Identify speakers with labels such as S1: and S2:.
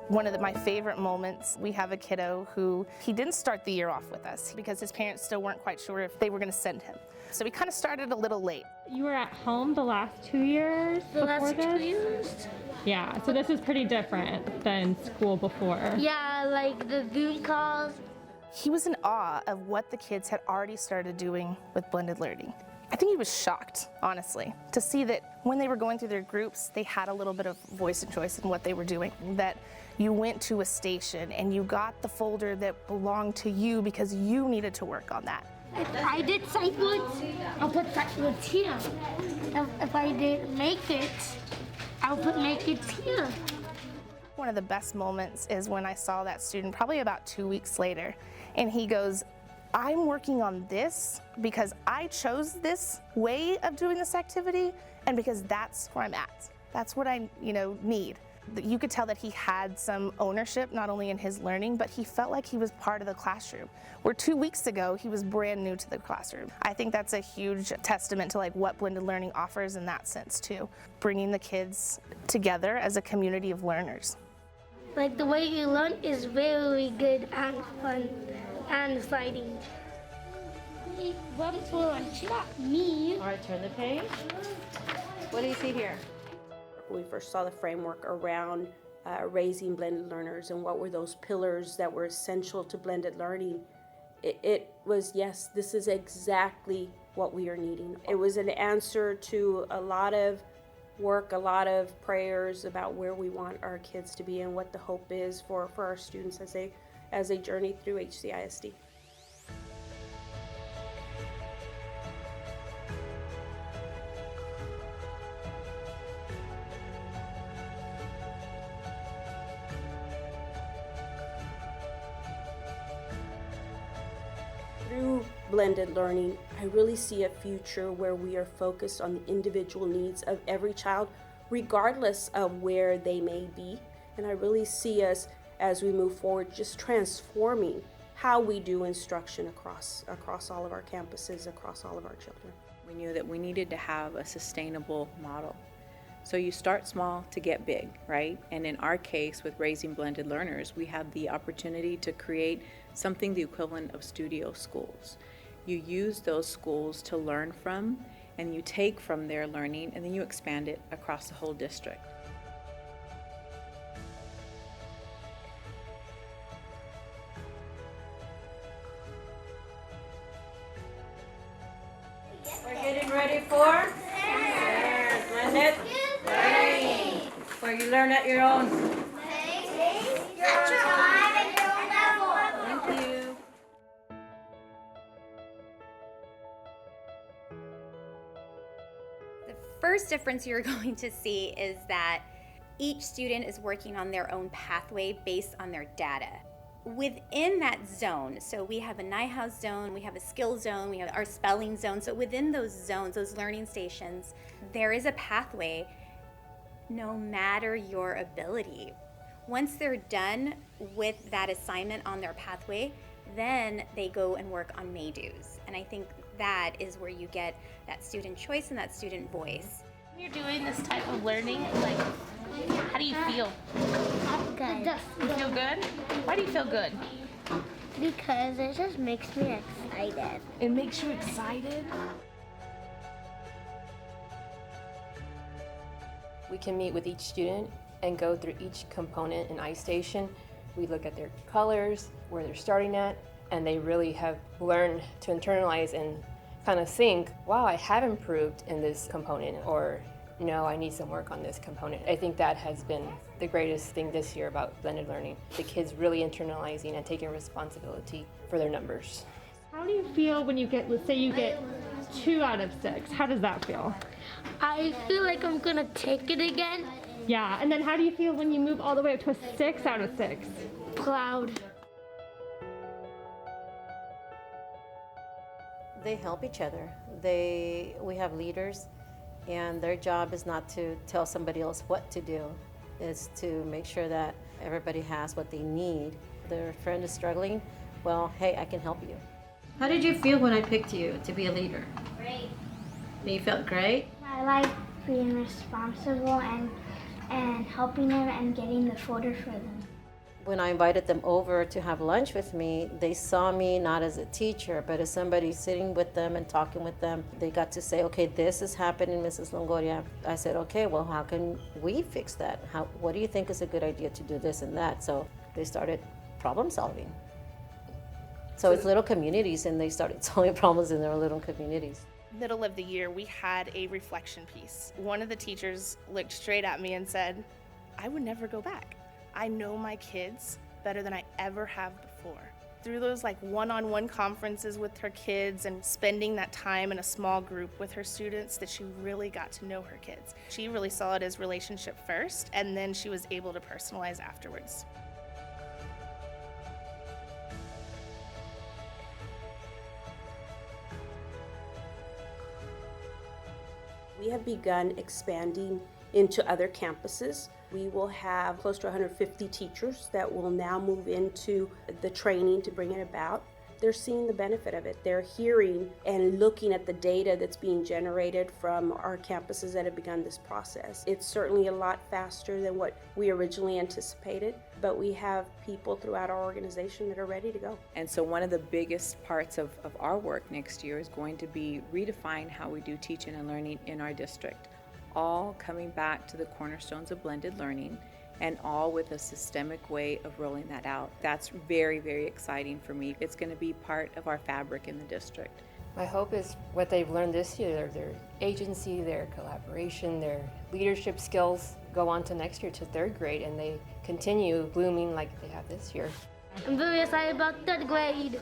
S1: One of my favorite moments, we have a kiddo who, he didn't start the year off with us because his parents still weren't quite sure if they were going to send him. So we kind of started a little late.
S2: You were at home the last 2 years before this?
S3: 2 years?
S2: Yeah, so this is pretty different than school before.
S3: Yeah, like the Zoom calls.
S1: He was in awe of what the kids had already started doing with blended learning. I think he was shocked, honestly, to see that when they were going through their groups, they had a little bit of voice and choice in what they were doing. That you went to a station and you got the folder that belonged to you because you needed to work on that.
S3: If I did sight words, I'll put sight words here. If I did make it, I'll put make it here.
S1: One of the best moments is when I saw that student probably about 2 weeks later, and he goes, I'm working on this because I chose this way of doing this activity and because that's where I'm at. That's what I need. You could tell that he had some ownership, not only in his learning, but he felt like he was part of the classroom. Where 2 weeks ago, he was brand new to the classroom. I think that's a huge testament to what blended learning offers in that sense too. Bringing the kids together as a community of learners.
S3: Like the way you learn is very good and fun and exciting. What is for lunch? Not me.
S4: All right, turn the page. What do you see here? When we first saw the framework around raising blended learners and what were those pillars that were essential to blended learning, it was, yes, this is exactly what we are needing. It was an answer to a lot of work, a lot of prayers about where we want our kids to be and what the hope is for our students as they journey through HCISD. Through blended learning, I really see a future where we are focused on the individual needs of every child, regardless of where they may be. And I really see us, as we move forward, just transforming how we do instruction across all of our campuses, across all of our children.
S5: We knew that we needed to have a sustainable model. So you start small to get big, right? And in our case, with Raising Blended Learners, we have the opportunity to create something the equivalent of studio schools. You use those schools to learn from, and you take from their learning, and then you expand it across the whole district.
S4: We're getting ready for blended learning, where you learn at your own pace, your time, and your own level. Thank you.
S6: The first difference you're going to see is that each student is working on their own pathway based on their data. Within that zone, so we have a NIHOUS zone, we have a skill zone, we have our spelling zone. So within those zones, those learning stations, there is a pathway no matter your ability. Once they're done with that assignment on their pathway, then they go and work on Maydos. And I think that is where you get that student choice and that student voice.
S1: When you're doing this type of learning, how do you feel?
S3: Good.
S1: You feel good? Why do you feel good?
S3: Because it just makes me excited.
S1: It makes you excited?
S7: We can meet with each student and go through each component in iStation. We look at their colors, where they're starting at, and they really have learned to internalize and kind of think, wow, I have improved in this component, or no, I need some work on this component. I think that has been the greatest thing this year about blended learning. The kids really internalizing and taking responsibility for their numbers.
S2: How do you feel when you get, let's say you get 2 out of 6? How does that feel?
S3: I feel like I'm gonna take it again.
S2: Yeah, and then how do you feel when you move all the way up to a 6 out of 6?
S3: Proud.
S8: They help each other. We have leaders, and their job is not to tell somebody else what to do. It's to make sure that everybody has what they need. Their friend is struggling, well, hey, I can help you.
S4: How did you feel when I picked you to be a leader?
S3: Great.
S4: You felt great?
S3: I like being responsible and helping them and getting the folder for them.
S8: When I invited them over to have lunch with me, they saw me not as a teacher, but as somebody sitting with them and talking with them. They got to say, okay, this is happening, Mrs. Longoria. I said, okay, well, how can we fix that? What do you think is a good idea to do this and that? So they started problem solving. So it's little communities, and they started solving problems in their little communities.
S1: Middle of the year, we had a reflection piece. One of the teachers looked straight at me and said, I would never go back. I know my kids better than I ever have before. Through those one-on-one conferences with her kids and spending that time in a small group with her students, that she really got to know her kids. She really saw it as relationship first, and then she was able to personalize afterwards.
S4: We have begun expanding into other campuses. We will have close to 150 teachers that will now move into the training to bring it about. They're seeing the benefit of it. They're hearing and looking at the data that's being generated from our campuses that have begun this process. It's certainly a lot faster than what we originally anticipated, but we have people throughout our organization that are ready to go.
S5: And so one of the biggest parts of our work next year is going to be redefine how we do teaching and learning in our district, all coming back to the cornerstones of blended learning, and all with a systemic way of rolling that out. That's very, very exciting for me. It's going to be part of our fabric in the district.
S7: My hope is what they've learned this year, their agency, their collaboration, their leadership skills go on to next year to third grade, and they continue blooming like they have this year.
S3: I'm very excited about third grade.